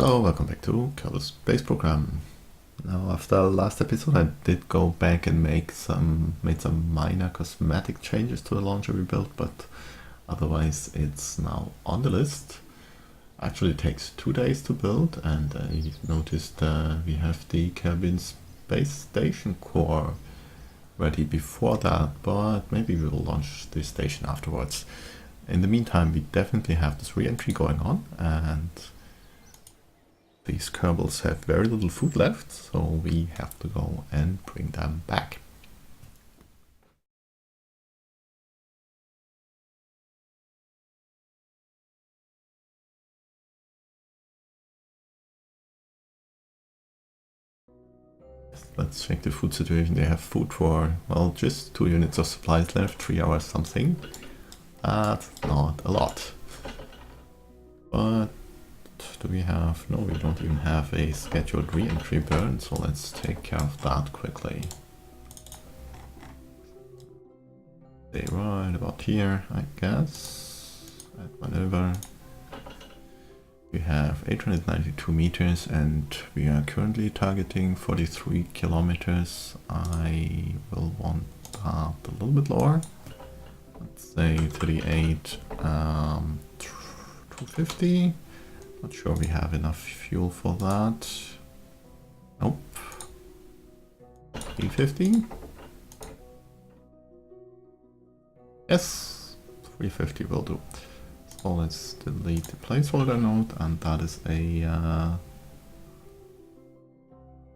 Hello, welcome back to Kerbal Space Program. Now, after the last episode, I did go back and made some minor cosmetic changes to the launcher we built, but otherwise it's now on the list. Actually, it takes 2 days to build, and I noticed we have the Kerbin Space Station core ready before that, but maybe we will launch this station afterwards. In the meantime, we definitely have this re-entry going on, and these Kerbals have very little food left, so we have to go and bring them back. Let's check the food situation. They have food for, well, just 2 units of supplies left, 3 hours something. That's not a lot. But do we have... no, we don't even have a scheduled re-entry burn, so let's take care of that quickly. Stay right about here, I guess. Add maneuver. We have 892 meters and we are currently targeting 43 kilometers. I will want that a little bit lower. Let's say 38, 250. Not sure we have enough fuel for that. Nope. 350. Yes, 350 will do. So let's delete the placeholder node, and that is a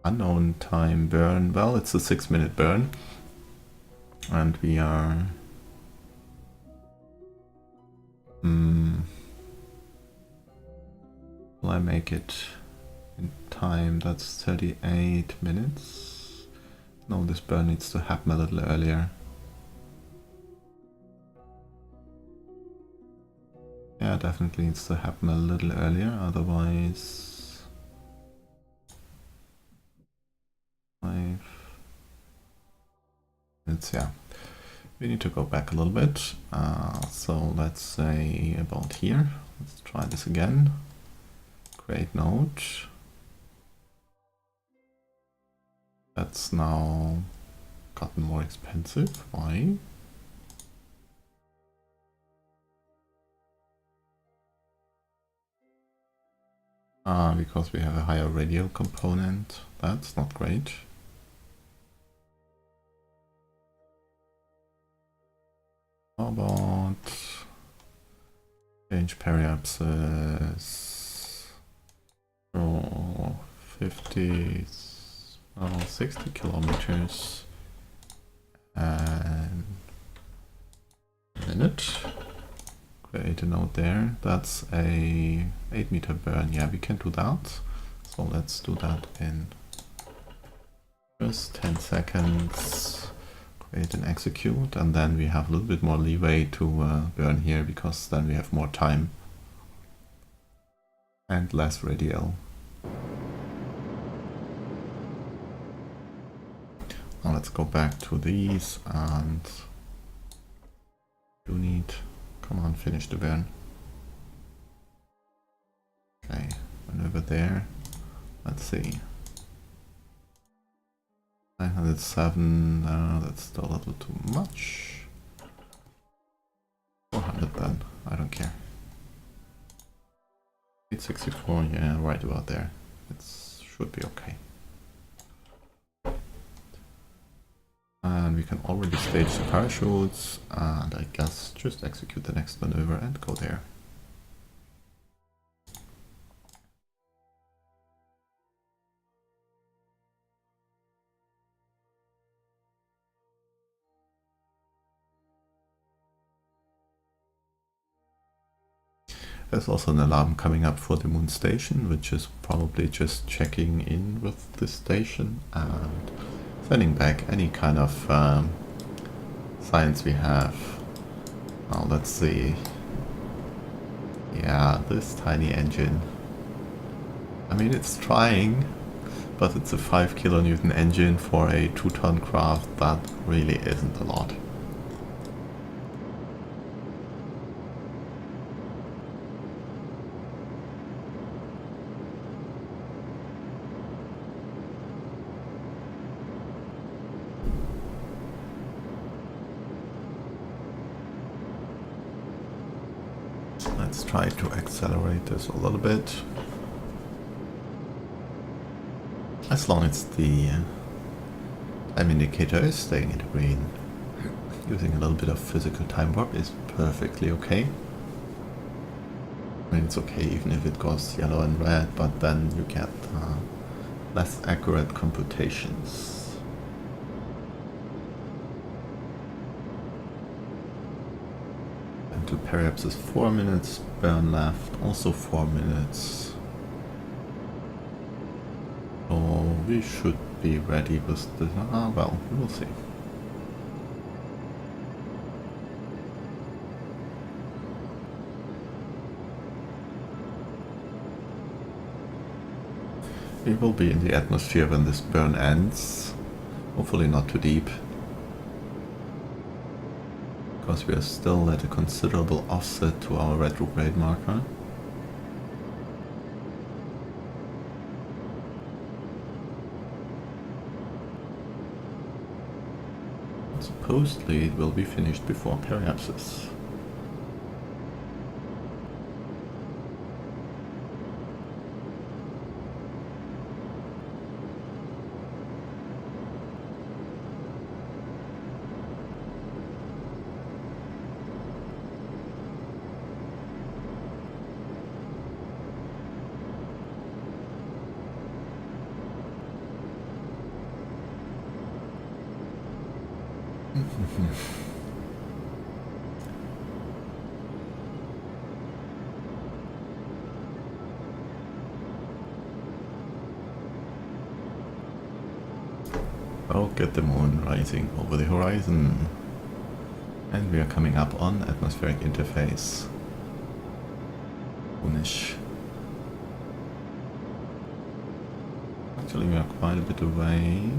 unknown time burn. Well, it's a 6-minute burn, and we are will I make it in time? That's 38 minutes. No, this burn needs to happen a little earlier. Yeah, definitely needs to happen a little earlier, otherwise 5 minutes, yeah. We need to go back a little bit, so let's say about here. Let's try this again. Create node. That's now gotten more expensive. Why? Because we have a higher radial component. That's not great. How about change periapsis? Oh, 50, 60 kilometers and a minute. Create a node there. That's a 8-meter burn. Yeah, we can do that. So let's do that in just 10 seconds. Create and execute, and then we have a little bit more leeway to burn here, because then we have more time and less radial. Now let's go back to these, and you need... come on, finish the burn. Okay, maneuver there. Let's see. 907, that's still a little too much. 400 then, I don't care. 864, yeah, right about there. It should be okay. And we can already stage the parachutes, and I guess just execute the next maneuver and go there. There's also an alarm coming up for the moon station, which is probably just checking in with the station and sending back any kind of science we have. Now let's see. Yeah, this tiny engine. I mean, it's trying, but it's a 5 kilonewton engine for a 2-ton craft. That really isn't a lot. try to accelerate this a little bit. As long as the time indicator is staying in the green. Using a little bit of physical time warp is perfectly okay. I mean, it's okay even if it goes yellow and red, but then you get less accurate computations. And to periapsis is 4 minutes, burn left, also 4 minutes. So we should be ready with this. Well, we'll see. We will be in the atmosphere when this burn ends. Hopefully not too deep. Because we are still at a considerable offset to our retrograde marker. Supposedly it will be finished before periapsis. Oh, get the moon rising over the horizon. And we are coming up on atmospheric interface. Moonish. Actually, we are quite a bit away.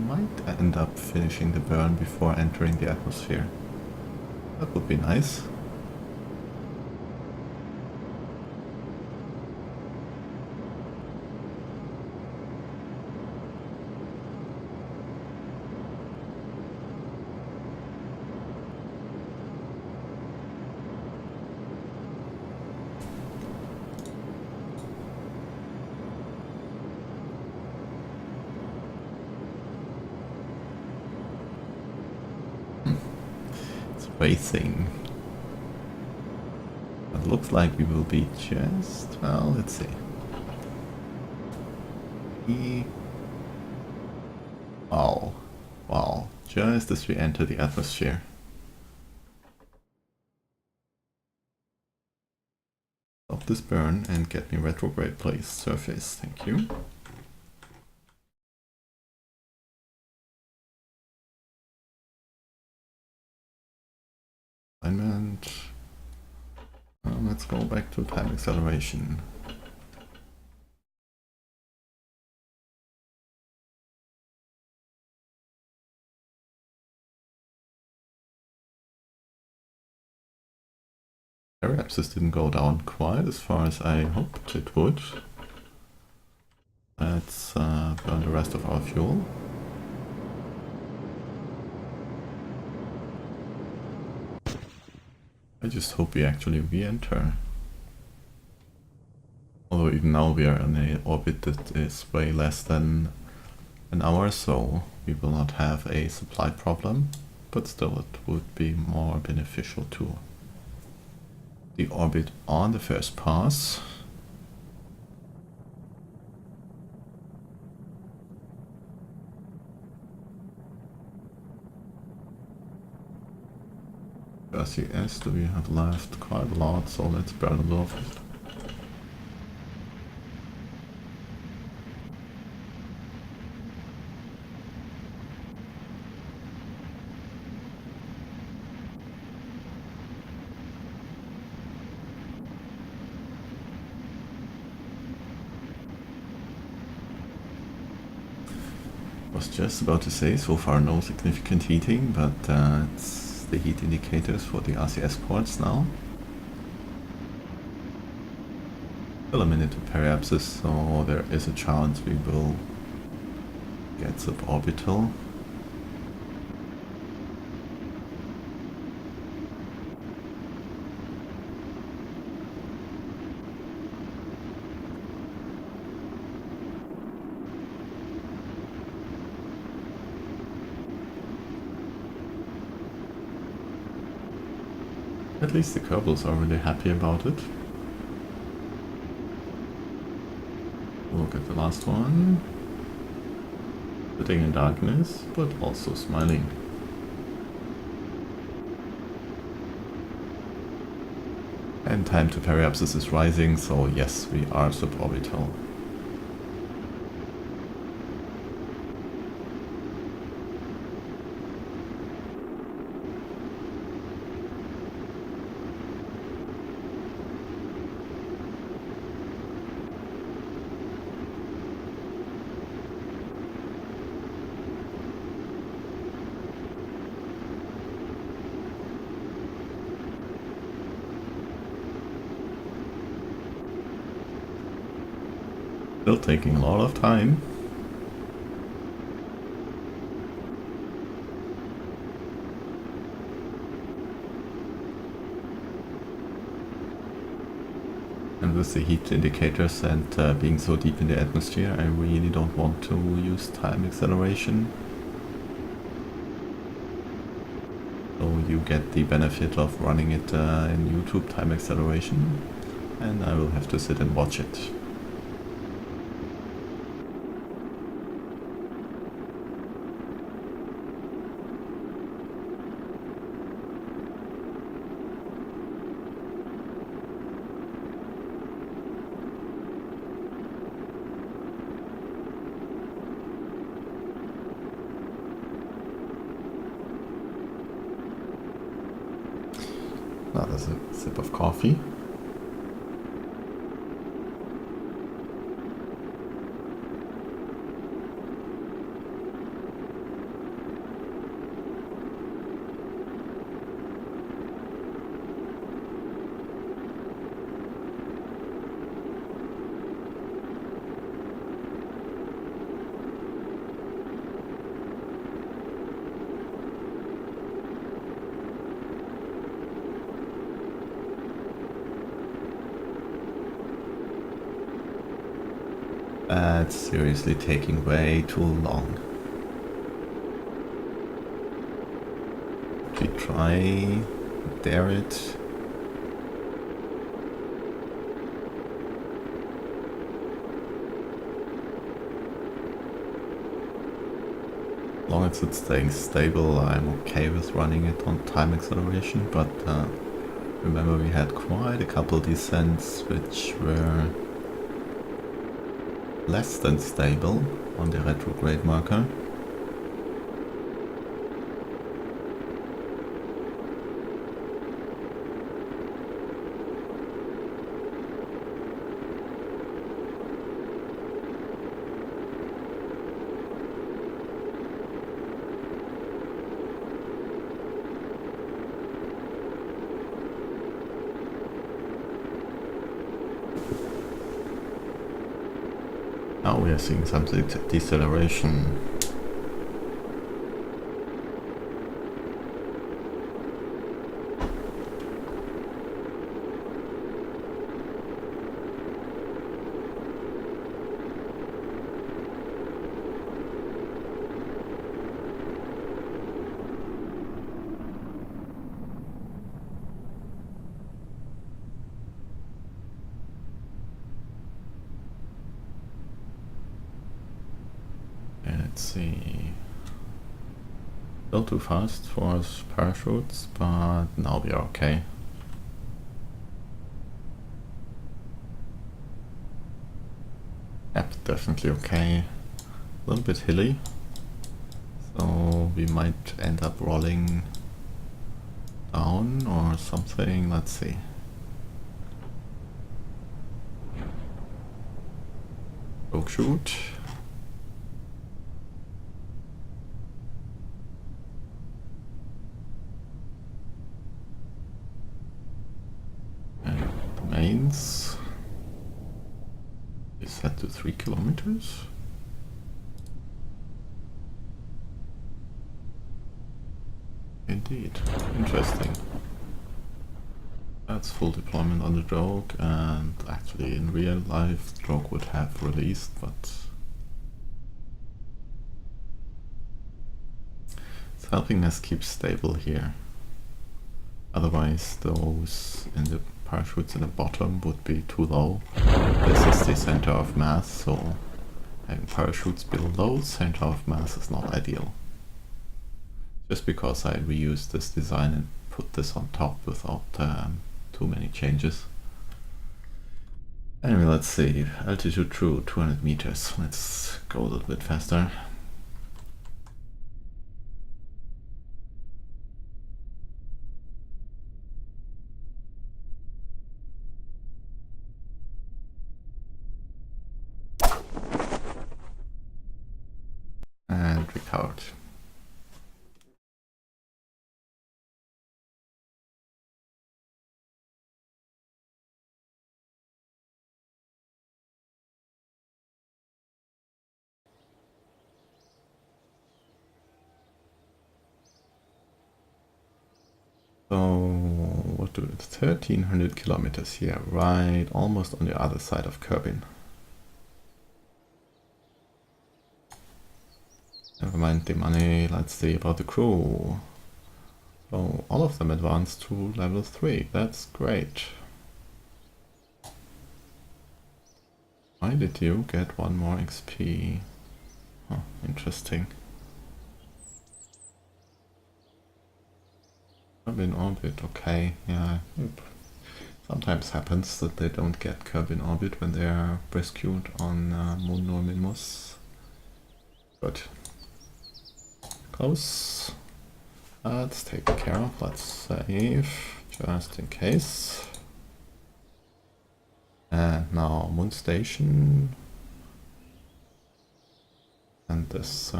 Might end up finishing the burn before entering the atmosphere. That would be nice. Racing. It looks like we will be just, well, let's see. Wow, just as we enter the atmosphere. Stop this burn and get me retrograde place surface, thank you. Alignment. Let's go back to time acceleration. Perhaps this didn't go down quite as far as I hoped it would. Let's burn the rest of our fuel. I just hope we actually re-enter. Although even now we are in an orbit that is way less than an hour, so we will not have a supply problem, but still it would be more beneficial to the orbit on the first pass. RCS do we have left? Quite a lot, so let's burn a little of it. I was just about to say, so far no significant heating, but it's the heat indicators for the RCS ports now. Still a minute to periapsis, so there is a chance we will get suborbital. At least the Kerbals are really happy about it. Look at the last one. Sitting in darkness, but also smiling. And time to periapsis is rising, so yes, we are suborbital. Still taking a lot of time. And with the heat indicators and being so deep in the atmosphere, I really don't want to use time acceleration. So you get the benefit of running it in YouTube time acceleration, and I will have to sit and watch it. Now there's a sip of coffee. That's seriously taking way too long. Should we try dare it? As long as it's staying stable, I'm okay with running it on time acceleration, but remember we had quite a couple descents which were less than stable on the retrograde marker. Now we are seeing some deceleration. Let's see. Still too fast for us parachutes, but now we are okay. Yep, definitely okay. A little bit hilly, so we might end up rolling down or something. Let's see. Choke shoot. Mains is set to 3 kilometers. Indeed, interesting. That's full deployment on the drogue, and actually in real life the drogue would have released, but it's helping us keep stable here. Otherwise those in the parachutes in the bottom would be too low. This is the center of mass, so having parachutes below center of mass is not ideal. Just because I reused this design and put this on top without too many changes. Anyway, let's see. Altitude true, 200 meters. Let's go a little bit faster. And recovered. So, what do it? 1300 kilometers here, right? Almost on the other side of Kerbin. Never mind the money, let's see about the crew. So, all of them advanced to level 3, that's great. Why did you get 1 more XP? Huh, interesting. Kerbin Orbit, okay, yeah. Sometimes happens that they don't get Kerbin Orbit when they are rescued on Moon Norminmus. Good. Close. Let's take care of, let's save, just in case. And now Moon Station. And this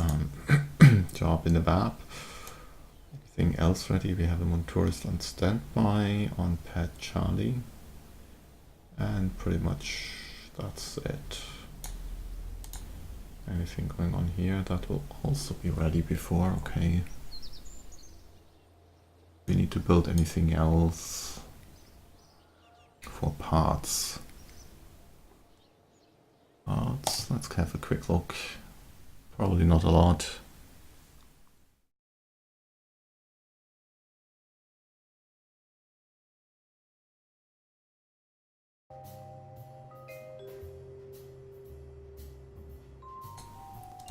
job in the lab. Anything else ready? We have a Moon Tourist on standby on Pad Charlie. And pretty much that's it. Anything going on here? That will also be ready before, okay. We need to build anything else for parts. Let's have a quick look. Probably not a lot.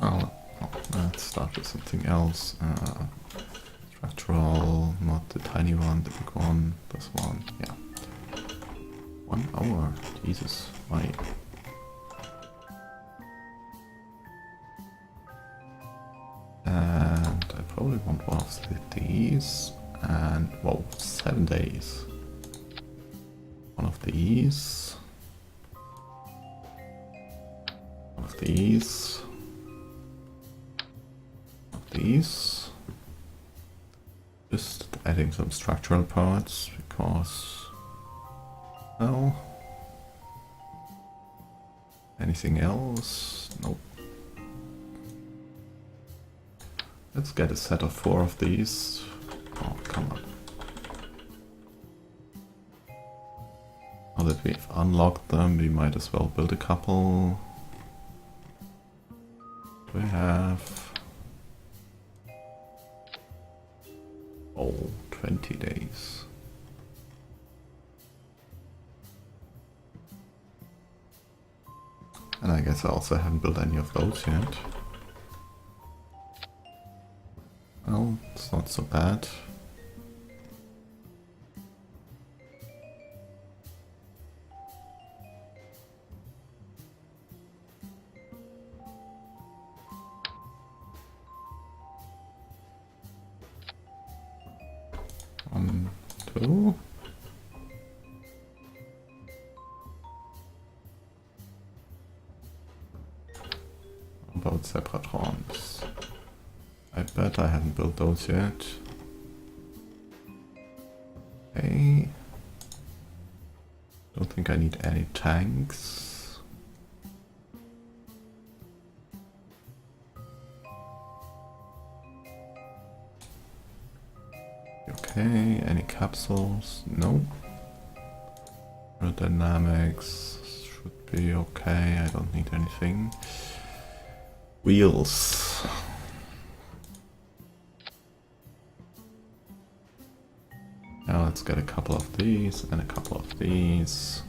Oh, let's start with something else. Structural, not the tiny one, the big one, this one, yeah. 1 hour, Jesus, why? And I probably want one of these, and whoa, 7 days. One of these. One of these. These. Just adding some structural parts because, well, anything else? Nope. Let's get a set of 4 of these. Oh, come on. Now that we've unlocked them, we might as well build a couple. We have 20 days. And I guess I also haven't built any of those yet. Well, it's not so bad. One, two. About Sepratrons. I bet I haven't built those yet. Okay. Don't think I need any tanks. Okay, any capsules? No. Aerodynamics should be okay, I don't need anything. Wheels. Now let's get a couple of these and a couple of these.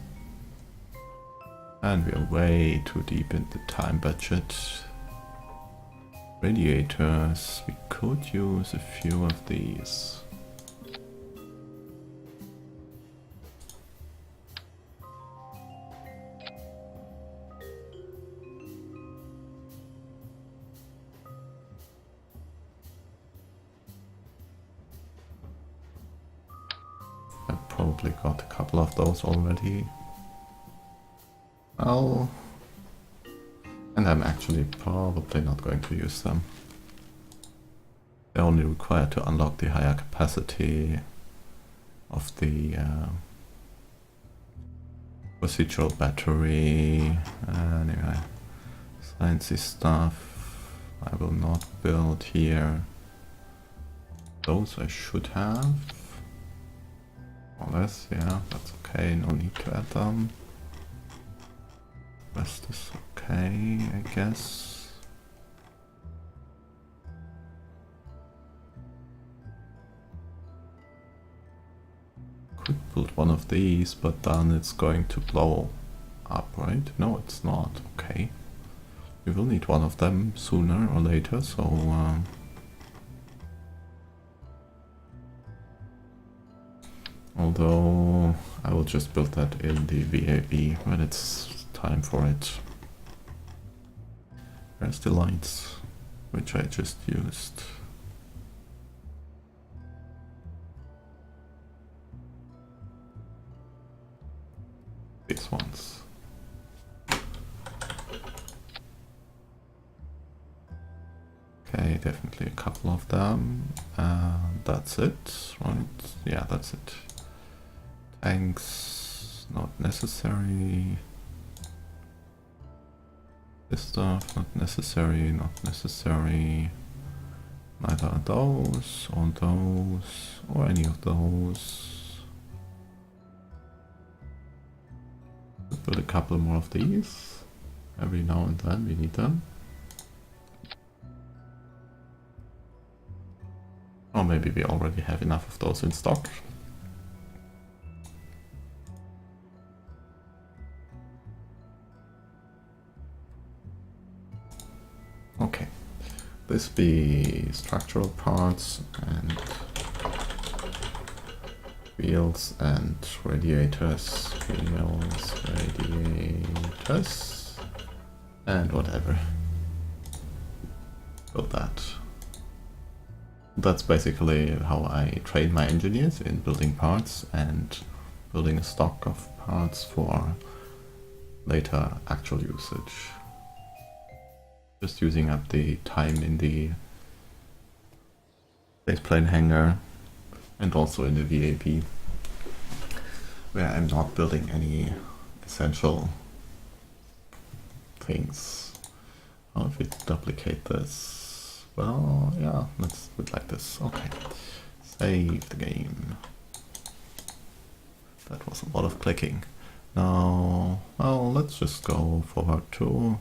And we are way too deep in the time budget. Radiators, we could use a few of these. I've probably got a couple of those already. Well, and I'm actually probably not going to use them. They're only required to unlock the higher capacity of the procedural battery. Anyway, sciencey stuff I will not build here. Those I should have. More or less, yeah, that's okay, no need to add them. Rest is okay, I guess. Could build one of these, but then it's going to blow up, right? No, it's not. Okay. We will need one of them sooner or later, so... although I will just build that in the VAB when it's time for it. There's the lights, which I just used. These ones. Okay, definitely a couple of them. That's it, right? Yeah, that's it. Tanks, not necessary. This stuff, not necessary, not necessary. Neither are those, or any of those. Build a couple more of these. Every now and then we need them. Or maybe we already have enough of those in stock. Okay, this be structural parts and wheels and radiators, wheels, radiators, and whatever. Build that. That's basically how I train my engineers in building parts and building a stock of parts for later actual usage. Just using up the time in the baseplane hangar and also in the VAP, where I'm not building any essential things. How if we duplicate this? Well, yeah, let's do it like this. Okay, save the game. That was a lot of clicking. Now, well, let's just go forward to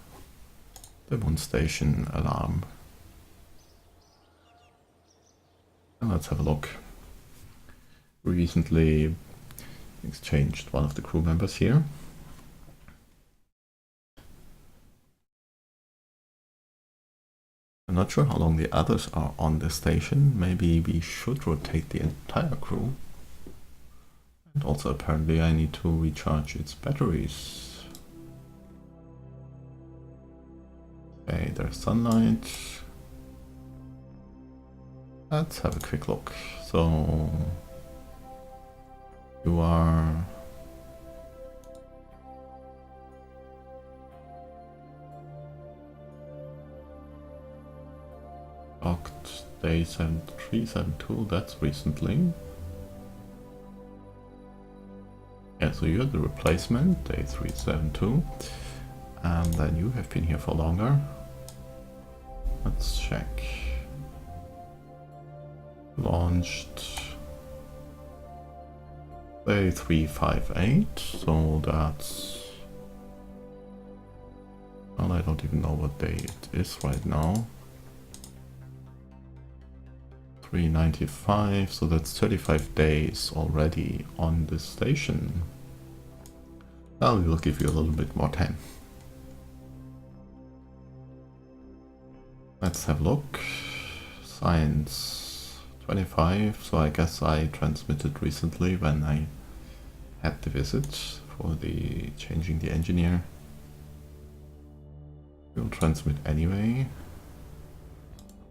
the moon station alarm. And let's have a look. We recently exchanged one of the crew members here. I'm not sure how long the others are on the station. Maybe we should rotate the entire crew. And also apparently I need to recharge its batteries. Okay, there's sunlight. Let's have a quick look. So you are locked day 7372, that's recently. Yeah, so you're the replacement, day 372. And then you have been here for longer. Let's check. Launched day 358, so that's... well, I don't even know what day it is right now. 395, so that's 35 days already on this station. Well, we will give you a little bit more time. Let's have a look. Science 25, so I guess I transmitted recently when I had the visit for the changing the engineer. We'll transmit anyway.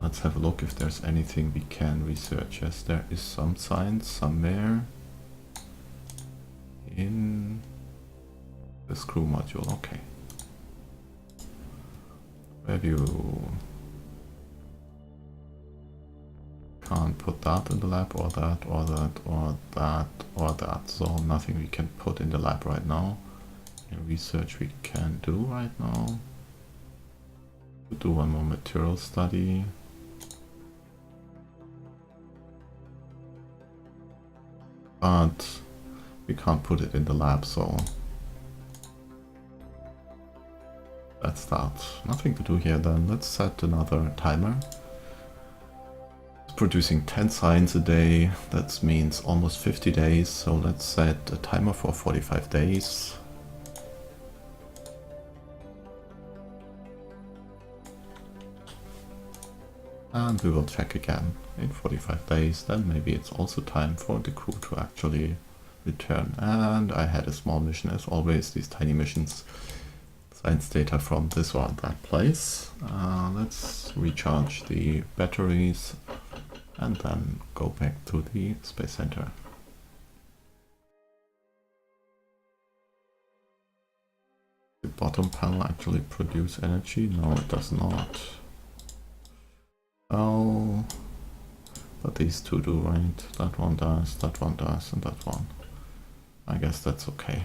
Let's have a look if there's anything we can research. Yes, there is some science somewhere in the screw module. Okay. Review. Can't put that in the lab, or that, or that, or that, or that. So nothing we can put in the lab right now. In research we can do right now. To do one more material study. But we can't put it in the lab, so that's that. Nothing to do here then. Let's set another timer. It's producing 10 science a day. That means almost 50 days. So let's set a timer for 45 days. And we will check again in 45 days. Then maybe it's also time for the crew to actually return. And I had a small mission as always, these tiny missions. Science data from this or that place. Let's recharge the batteries and then go back to the Space Center. The bottom panel actually produce energy? No, it does not. Oh, but these two do, right? That one does, and that one. I guess that's okay.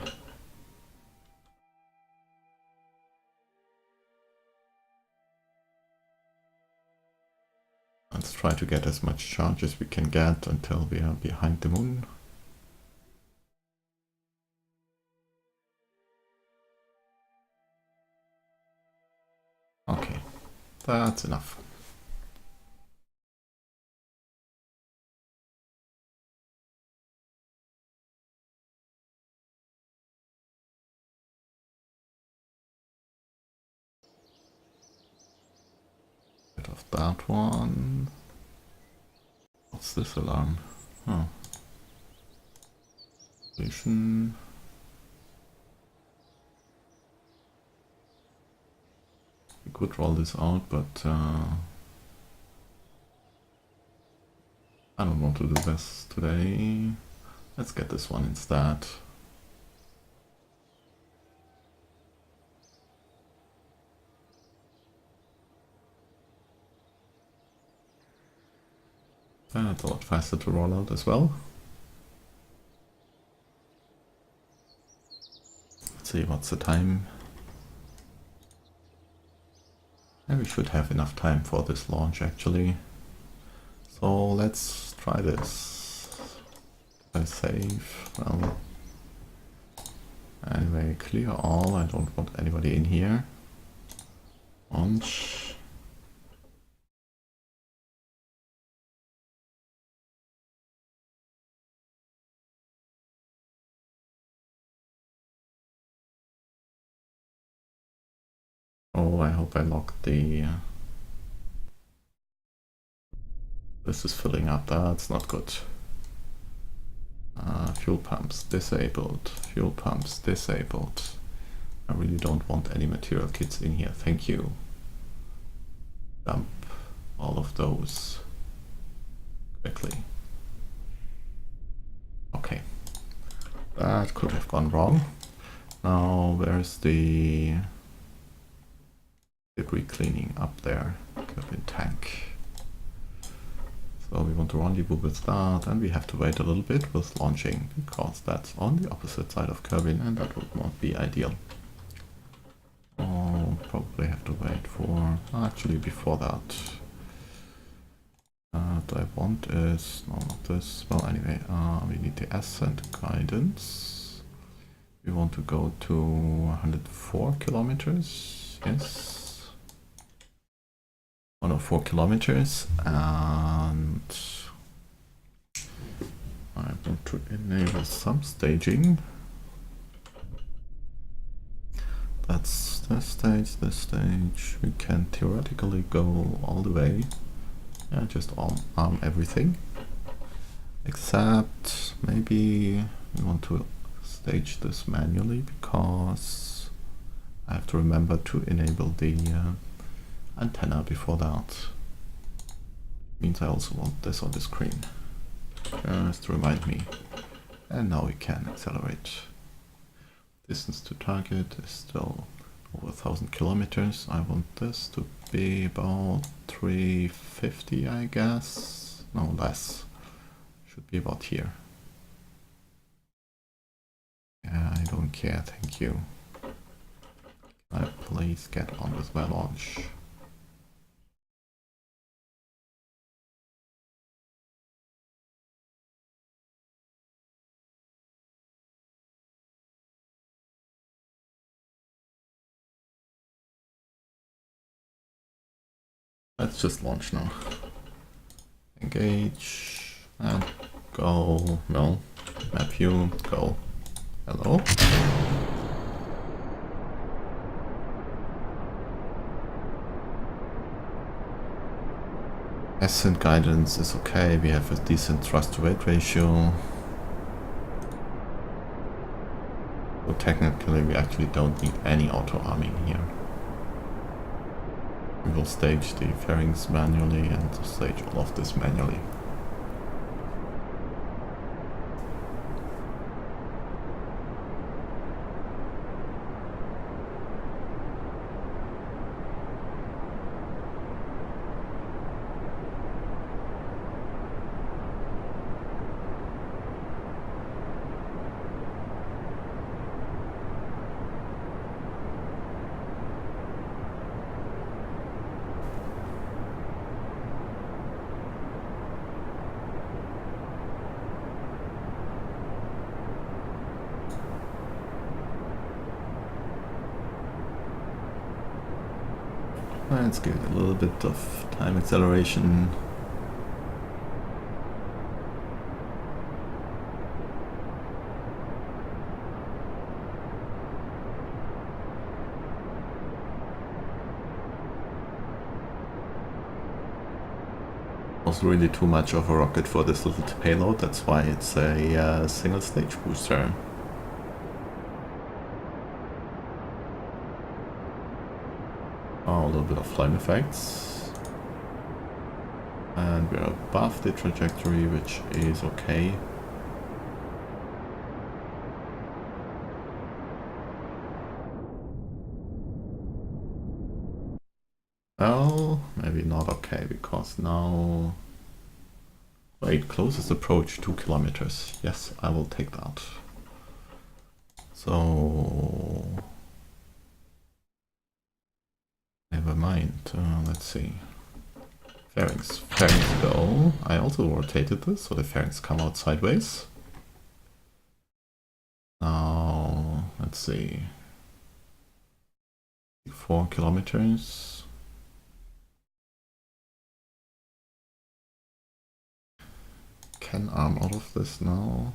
Let's try to get as much charge as we can get until we are behind the moon. Okay, that's enough. Bit of that one. What's this alarm? Oh. Vision. We could roll this out, but I don't want to do this today. Let's get this one instead. That's a lot faster to roll out as well. Let's see, what's the time? And we should have enough time for this launch actually. So let's try this. I save. Well, anyway, clear all. I don't want anybody in here. Launch. Oh, I hope I locked the... This is filling up, that's not good. Fuel pumps disabled, fuel pumps disabled. I really don't want any material kits in here, thank you. Dump all of those quickly. Okay, that could have gone wrong. Now, where's the debris cleaning? Up there, Kerbin tank. So we want to rendezvous with that, and we have to wait a little bit with launching, because that's on the opposite side of Kerbin, and that would not be ideal. Oh, probably have to wait for... Actually, before that. What I want is... No, not this. Well, anyway, we need the ascent guidance. We want to go to 104 kilometers. Yes. 104 kilometers, and to enable some staging. That's this stage, this stage. We can theoretically go all the way. Yeah, just arm everything. Except maybe we want to stage this manually because I have to remember to enable the antenna before that. Means I also want this on the screen. Just to remind me. And now we can accelerate. Distance to target is still over 1,000 kilometers. I want this to be about 350, I guess. No, less. Should be about here. Yeah, I don't care, thank you. Can I please get on with my launch? Let's just launch now. Engage and go. No, map view, go. Hello? Ascent guidance is okay, we have a decent thrust to weight ratio. So technically we actually don't need any auto arming here. We will stage the fairings manually and stage all of this manually. Let's give it a little bit of time acceleration. Was really too much of a rocket for this little payload, that's why it's a single stage booster. A little bit of flame effects, and we're above the trajectory, which is okay. Well, maybe not okay, because now... Wait, closest approach 2 kilometers. Yes, I will take that. So... Never mind, let's see. Fairings go. I also rotated this, so the fairings come out sideways. Now, let's see. 4 kilometers. Can arm out of this now.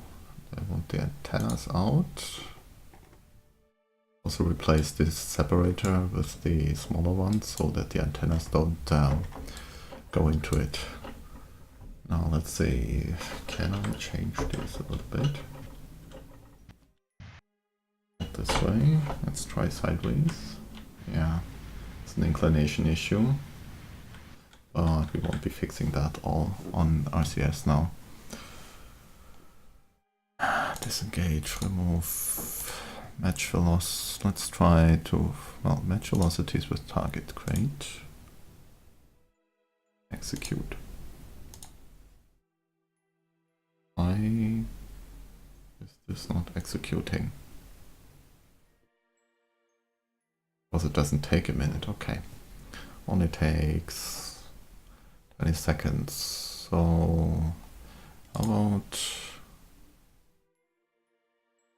I want the antennas out. Also replace this separator with the smaller one so that the antennas don't go into it. Now let's see, can I change this a little bit? This way, let's try sideways. Yeah, it's an inclination issue, but we won't be fixing that all on RCS now. Disengage, remove. Match velocity, let's try to, well, match velocities with target, great. Execute. Why is this not executing? Because it doesn't take a minute, okay. Only takes 20 seconds, so how about...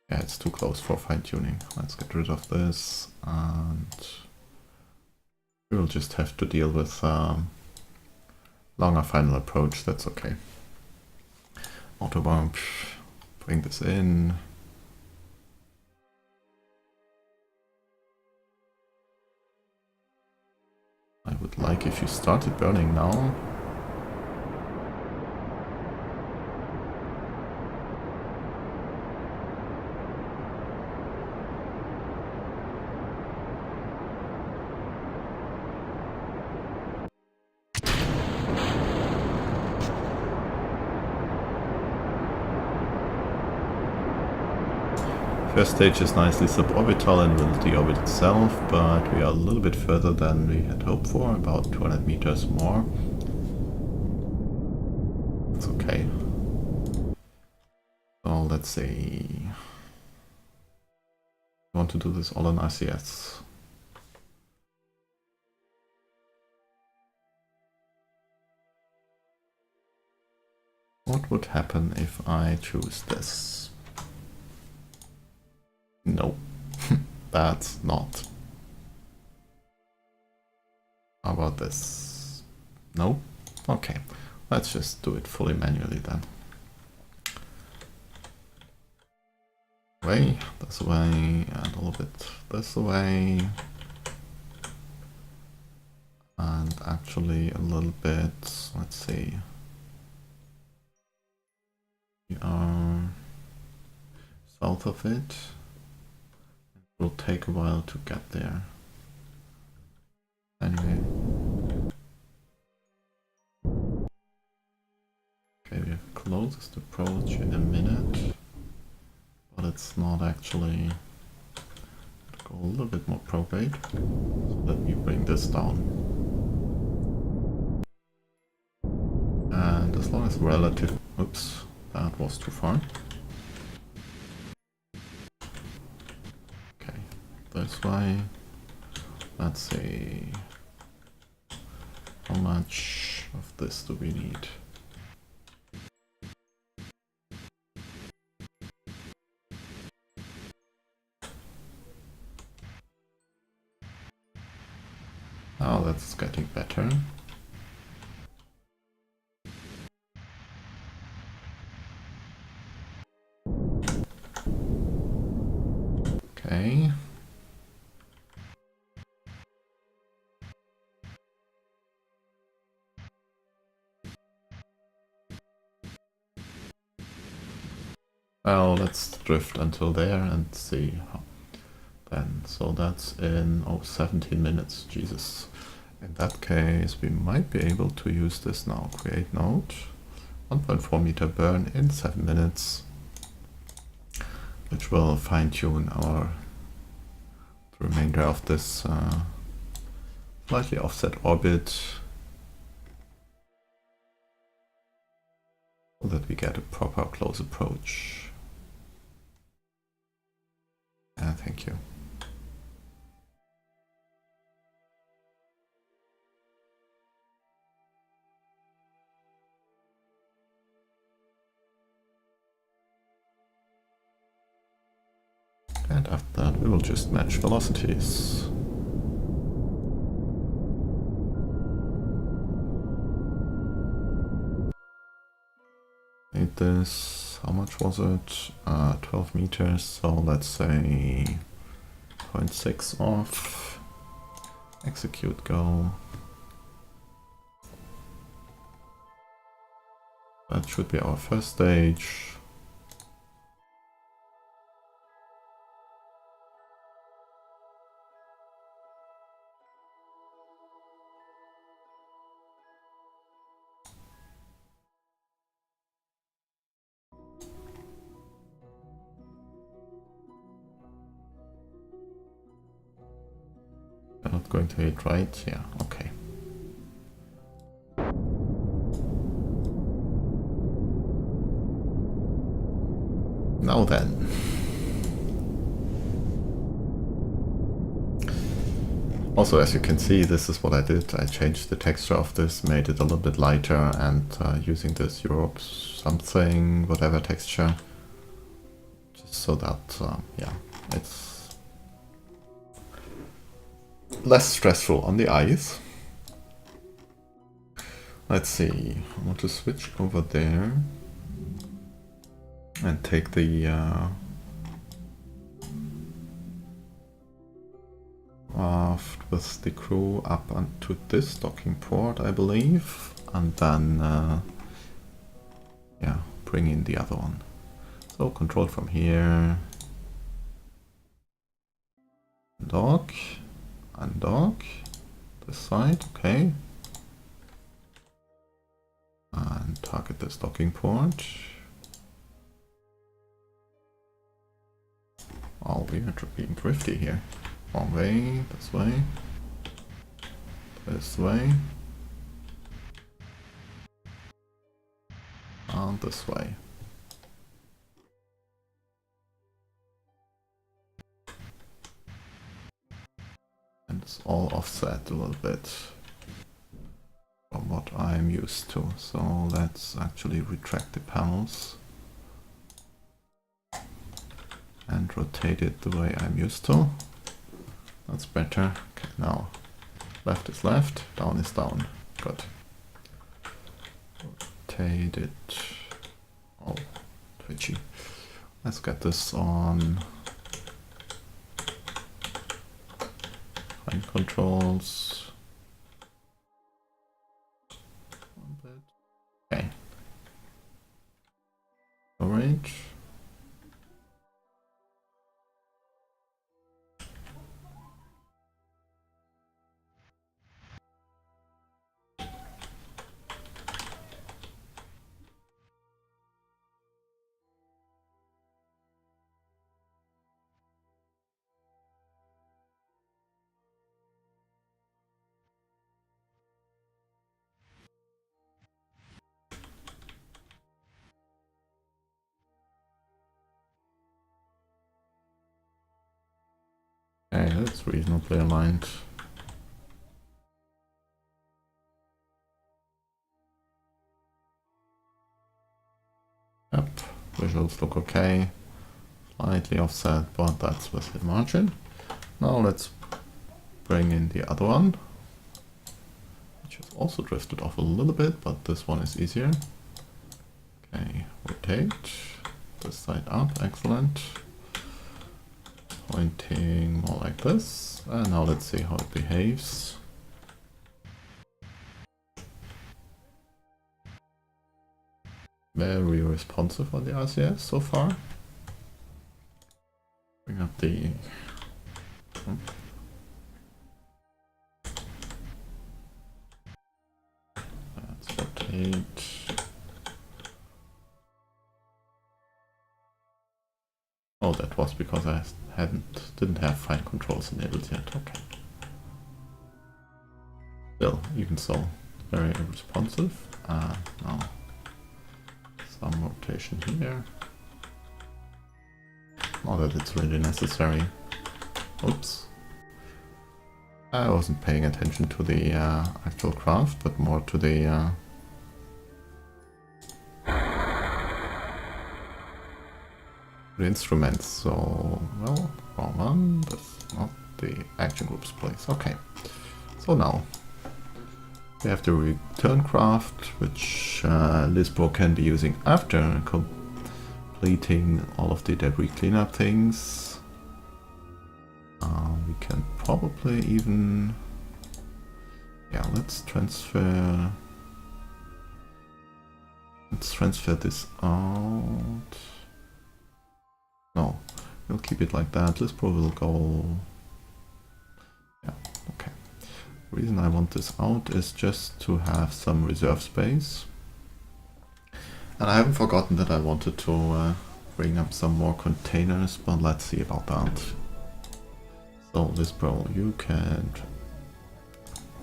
Yeah, it's too close for fine-tuning. Let's get rid of this, and we will just have to deal with longer final approach, that's okay. Autobomb, bring this in. I would like if you started burning now. First stage is nicely suborbital and will deorbit itself, but we are a little bit further than we had hoped for, about 200 meters more. It's okay. So let's see. I want to do this all on RCS. What would happen if I choose this? No, that's not. How about this? No? Okay, let's just do it fully manually then. Way, this way, and a little bit this way. And actually a little bit, let's see. We are south of it. It will take a while to get there. Anyway. Okay, we have closest approach in a minute. But it's not actually. Go a little bit more prograde. So let me bring this down. And as long as relative. Oops, that was too far. This way. Let's see. How much of this do we need? Oh, that's getting better. Okay. Well, let's drift until there and see how then. So that's in 17 minutes. Jesus. In that case, we might be able to use this now. Create node. 1.4 meter burn in 7 minutes. Which will fine-tune the remainder of this slightly offset orbit. So that we get a proper close approach. Thank you. And after that we will just match velocities. Made this, how much was it? 12 meters, so let's say 0.6 off. Execute, go. That should be our first stage. You're not going to hit right? Yeah, okay. Now then. Also, as you can see, this is what I did. I changed the texture of this, made it a little bit lighter, and using this Europe something, whatever texture, just so that, yeah, it's less stressful on the eyes. Let's see, I want to switch over there. and take the raft with the crew up onto this docking port, I believe, and then yeah, bring in the other one. So control from here, dock, undock, this side, okay, and target this docking port. Oh, we are being thrifty here. Wrong way, this way, and this way. And it's all offset a little bit from what I'm used to. So let's actually retract the panels and rotate it the way I'm used to. That's better. Okay, now left is left, down is down. Good. Rotate it. Oh, twitchy. Let's get this on fine controls. Okay. Storage. Okay, that's reasonably aligned. Yep, visuals look okay. Slightly offset, but that's within margin. Now let's bring in the other one, which has also drifted off a little bit, but this one is easier. Okay, rotate this side up, excellent. Pointing more like this, and now let's see how it behaves. Very responsive on the RCS so far. Bring up the... Let's rotate. Oh, that was because I didn't have fine controls enabled yet. Okay. Still, even so, very responsive. Now some rotation here. Not that it's really necessary. Oops. I wasn't paying attention to the actual craft, but more to the instruments. So, well, wrong one. That's not the action group's place. Okay. So now we have the return craft, which Lizbro can be using after completing all of the debris cleanup things. We can probably even, yeah, let's transfer this out. No, we'll keep it like that. Lizbro will go, yeah, okay. The reason I want this out is just to have some reserve space. And I haven't forgotten that I wanted to bring up some more containers, but let's see about that. So Lizbro, you can,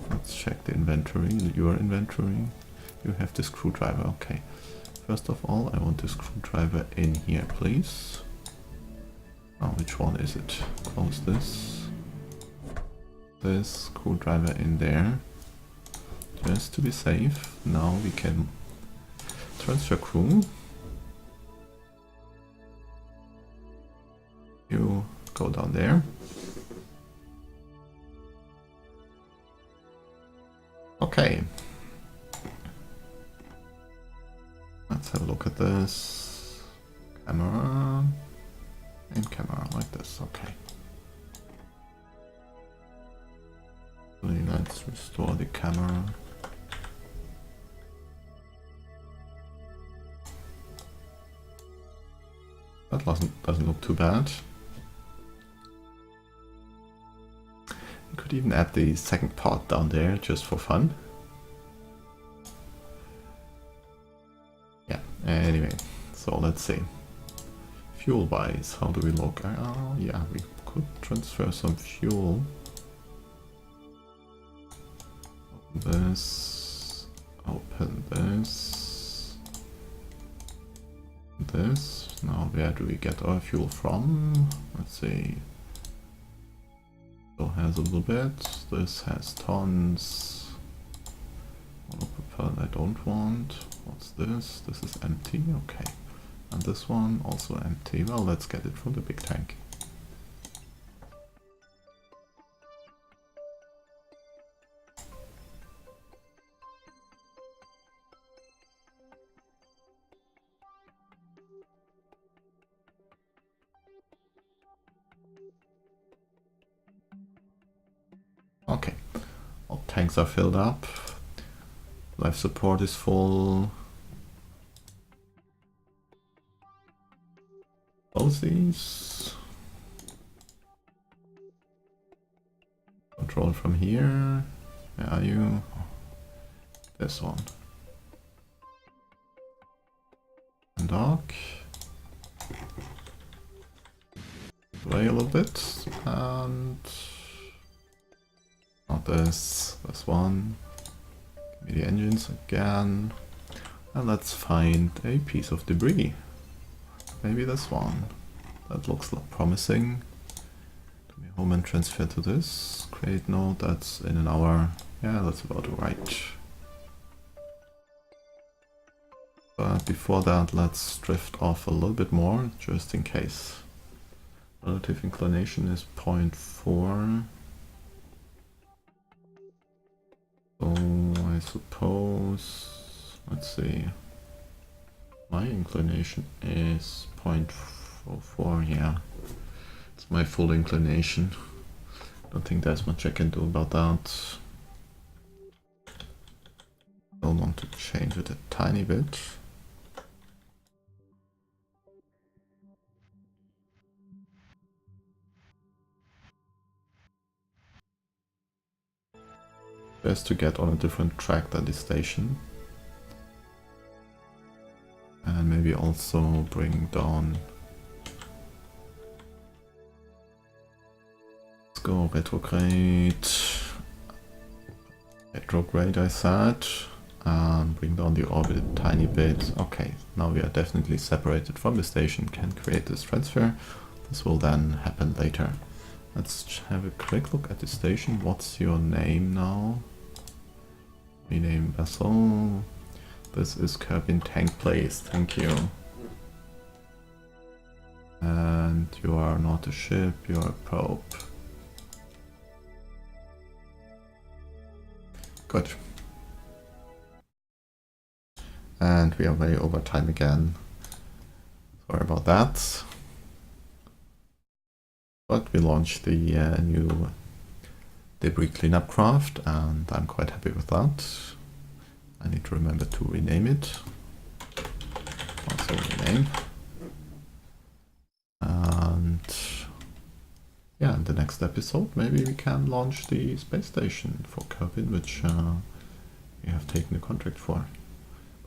let's check the inventory, your inventory. You have the screwdriver, okay. First of all, I want the screwdriver in here, please. Oh, which one is it? Close this. This screwdriver in there, just to be safe. Now we can transfer crew. You go down there. Okay. Let's have a look at this. camera and camera like this. Okay. Let's restore the camera. That doesn't look too bad. You could even add the second part down there just for fun. Yeah, anyway, so let's see. Fuel wise, how do we look? Yeah, we could transfer some fuel. Open this, open this, this. Now where do we get our fuel from? Let's see. So has a little bit, this has tons. Monopropellant I don't want. What's this? This is empty, okay. And this one also empty. Well, let's get it from the big tank. Okay, all tanks are filled up. Life support is full. Close these. Control from here. Where are you? This one. And dock. Away a little bit. And not this. This one. Give me the engines again. And let's find a piece of debris. Maybe this one. That looks promising. Do me home and transfer to this. Create node, that's in an hour. Yeah, that's about right. But before that, let's drift off a little bit more, just in case. Relative inclination is 0.4. So I suppose, let's see. My inclination is 0.44, yeah. It's my full inclination. Don't think there's much I can do about that. I'll want to change it a tiny bit. Best to get on a different track than the station. And maybe also bring down. Let's go retrograde. Retrograde, I said. And bring down the orbit a tiny bit. Okay, now we are definitely separated from the station. Can create this transfer. This will then happen later. Let's have a quick look at the station. What's your name now? Rename vessel. This is Kerbin Tank Place, thank you. And you are not a ship, you are a probe. Good. And we are way over time again. Sorry about that. But we launched the new debris cleanup craft and I'm quite happy with that. I need to remember to rename it. Also rename. And yeah, in the next episode maybe we can launch the space station for Kerbin, which we have taken a contract for.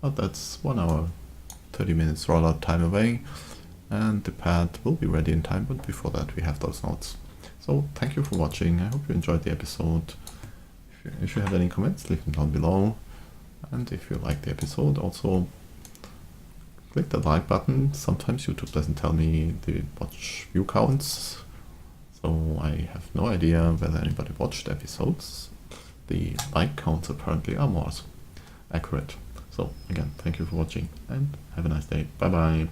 But that's 1 hour, 30 minutes rollout time away. And the pad will be ready in time, but before that we have those notes. So thank you for watching. I hope you enjoyed the episode. If you have any comments, leave them down below. And if you like the episode, also click the like button. Sometimes YouTube doesn't tell me the watch view counts, so I have no idea whether anybody watched episodes. The like counts apparently are more accurate. So again, thank you for watching and have a nice day. Bye bye.